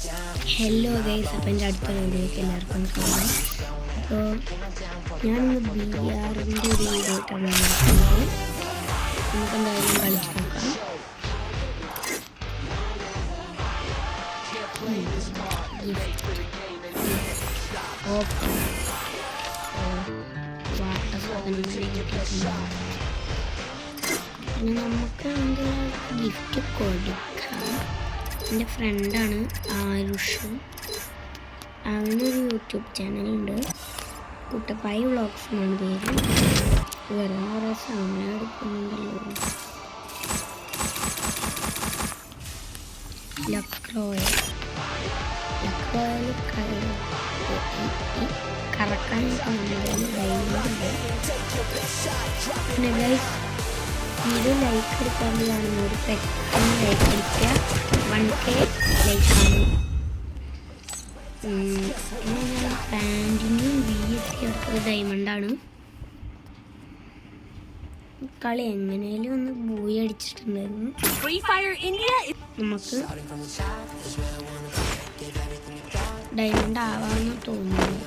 Hello guys, അപ്പം എൻ്റെ അടുത്ത വീഡിയോയ്ക്ക് എല്ലാവർക്കും കാണാം. അപ്പോൾ ഞാനിന്ന് BR-ൻ്റെ ഒരു വീഡിയോ ആയിട്ടാണ് നടക്കുന്നത്. നമുക്ക് എന്തായാലും കളിച്ച് നോക്കാം. ഓപ്പൺ വാട്ടർ പിന്നെ നമുക്ക് അതിൻ്റെ ഗിഫ്റ്റ് കൊടുക്കാം. എൻ്റെ ഫ്രണ്ടാണ് ആരുഷ്. അവനൊരു യൂട്യൂബ് ചാനലുണ്ട്, കുട്ടപ്പായി വ്ളോഗ്സ് എന്നാണ് പേര്. വരാൻ കുറേ സമയം എടുക്കുന്നുണ്ടല്ലോ. ലക്രോയിൽ കറക്കാനൊക്കെ നമ്മുടെ ഡൈമുണ്ട്. പിന്നെ ഗൈസ്, വീഡിയോ ലൈക്ക് എടുക്കാണ്ട് കാണുന്നവർ പെട്ടെന്ന് ലൈക്ക് അടിക്കുക. 1K ലൈക്കാണ്. പിന്നെ പാൻറ്റിനും VSC അടുത്തത് ഡയമണ്ടാണ്. കളി എങ്ങനെയാലും ഒന്ന് ബൂയി അടിച്ചിട്ടുണ്ടായിരുന്നു. നമുക്ക് ഡയമണ്ട് ആവാമെന്ന് തോന്നുന്നു.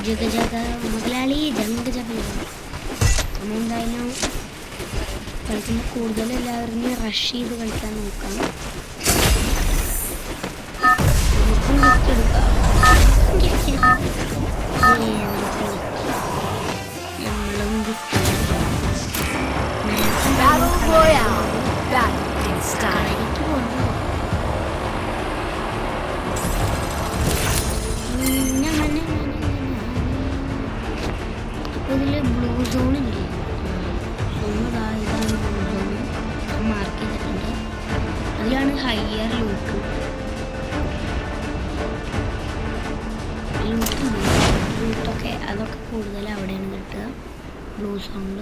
ജഗ ജഗ മുതലാളി ജംഗ് ജഗ. നമ്മളെന്തായാലും കളിക്കുമ്പോൾ കൂടുതൽ എല്ലാവരും റഷ് ചെയ്ത് കളിക്കാൻ നോക്കാം. ഇതിൽ ബ്ലൂ സോണില്ലേ, ഇതാണ് ബ്ലൂ സോൺ മാർക്ക് ചെയ്തിട്ടുണ്ട്. അതിലാണ് ഹയർ ലൂട്ടൊക്കെ അതൊക്കെ കൂടുതൽ അവിടെയാണ് കിട്ടുക, ബ്ലൂ സോണിൽ.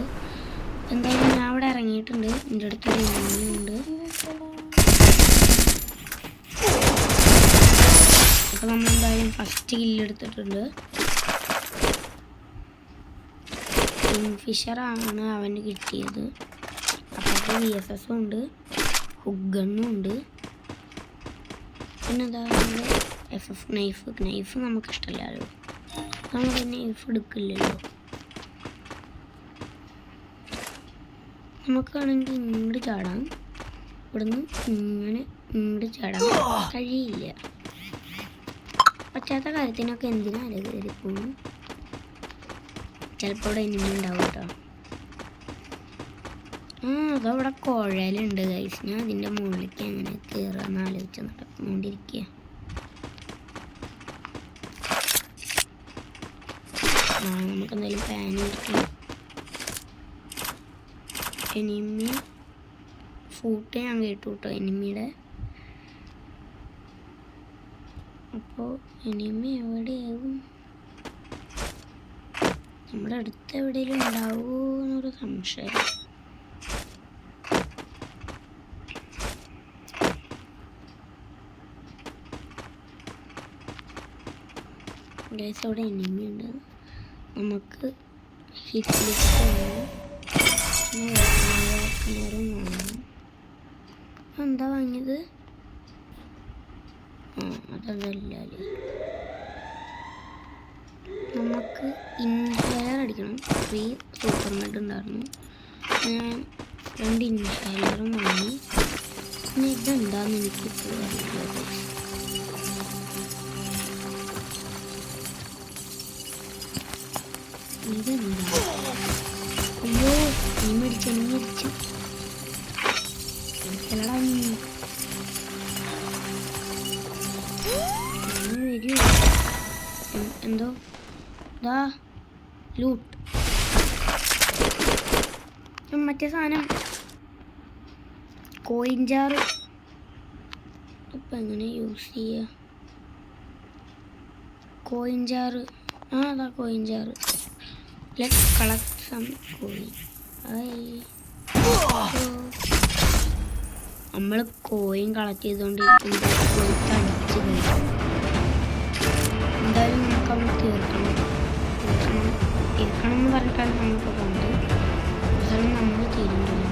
എന്തായാലും ഞാൻ അവിടെ ഇറങ്ങിയിട്ടുണ്ട്. എൻ്റെ അടുത്തൊരു ഉണ്ട്. അപ്പോൾ നമ്മളെന്തായാലും ഫസ്റ്റ് കില്ലെടുത്തിട്ടുണ്ട്. കിങ്ഫിഷറാണ് അവന് കിട്ടിയത്. അപ്പോൾ VSS ഉണ്ട്, ഹുഗണ്ണും ഉണ്ട്. പിന്നെ എന്താ FF നൈഫ് നമുക്കിഷ്ടമല്ലല്ലോ, നമ്മൾ നൈഫ് എടുക്കില്ലല്ലോ. നമുക്കാണെങ്കിൽ ഇങ്ങോട്ട് ചാടാം, ഇവിടുന്ന് ഇങ്ങോട്ട് ചാടാൻ കഴിയില്ല. പറ്റാത്ത കാര്യത്തിനൊക്കെ എന്തിനാണ് കയറിപ്പോകും. ചിലപ്പോൾ ഇവിടെ എനിമി ഉണ്ടാവും കേട്ടോ. അതവിടെ കുഴലുണ്ട് ഗൈസ്. ഞാൻ അതിൻ്റെ മുകളിലേക്ക് എങ്ങനെ കയറാമെന്ന് ആലോചിച്ച് നടന്നുകൊണ്ടിരിക്കുക. നമുക്കെന്തായാലും പാൻ എടുക്കാം. എനിമി ഫൂട്ട് ഞാൻ കേട്ടു കേട്ടോ എനിമിയുടെ. അപ്പോൾ എനിമി എവിടെയാകും? നമ്മുടെ അടുത്ത് എവിടെയെങ്കിലും ഉണ്ടാവുമോ എന്നൊരു സംശയം. ഗൈസ്, അവിടെ എനിമി ഉണ്ട്. നമുക്ക് ഹിറ്റ് ലിസ്റ്റ് എന്താ വാങ്ങിയത്? അതല്ല, നമുക്ക് ഇൻഹേലർ അടിക്കണം. 3 സൂപ്പർ മെഡ് ഉണ്ടായിരുന്നു. ഞാൻ 2 ഇൻഹേലറും വാങ്ങി. പിന്നെ ഇതെന്താന്ന് എനിക്കിപ്പോൾ അറിയില്ല. ഇതെന്താ? അയ്യോ, നീ മരിച്ചു എല്ലടാ. വരൂ. എന്തോ ദാ ലൂട്ട്. മറ്റേ സാധനം കോയിൻ ജാറ് ഇപ്പം എങ്ങനെ യൂസ് ചെയ്യുക? കോയിൻ ജാറ്, അതാ coin jar. Let's collect some coin. നമ്മൾ കോയിൻ കളക്ട് ചെയ്തുകൊണ്ടിരിക്കുമ്പോൾ പോയിട്ട് അടിച്ച് കഴിയും. എന്തായാലും നമുക്ക് അവിടെ തീർക്കണം എന്ന് പറഞ്ഞിട്ടാണ് നമ്മളിപ്പോൾ പോകുന്നത്. അവസാനം നമ്മൾ തീരുന്നില്ല.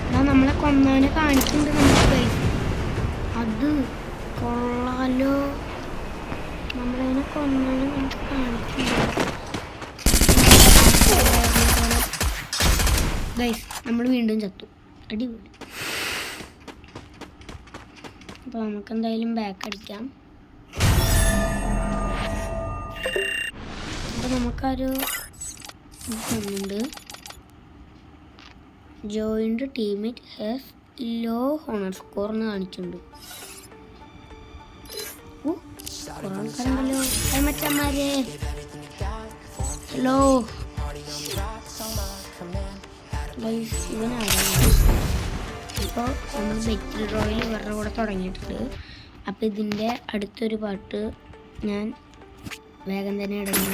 എന്നാൽ നമ്മളെ കൊന്നവനെ കാണിക്കുന്നുണ്ട് നമുക്ക് ഗൈസ്. അത് കൊള്ളാലോ, നമ്മളതിനെ കൊന്നവനെ നമുക്ക് കാണിക്കുന്നുണ്ട് ഗൈസ്. നമ്മൾ വീണ്ടും ചത്തു. അടിപൊളി. അപ്പോൾ നമുക്കെന്തായാലും ബാക്ക് അടിക്കാം. അപ്പോൾ നമുക്കൊരു ഉണ്ട്, joined teammate has low honour score എന്ന് കാണിച്ചിട്ടുണ്ട്. കുറേ ആൾക്കാരുണ്ടല്ലോ മച്ചന്മാരെ. ഹലോ ഇവനാണ്. ഇപ്പോൾ നമ്മൾ ബെറ്റിൽ റോയിൽ ഇവരുടെ കൂടെ തുടങ്ങിയിട്ടുണ്ട്. അപ്പോൾ ഇതിൻ്റെ അടുത്തൊരു പാട്ട് ഞാൻ വേഗം തന്നെ ഇടുന്നു.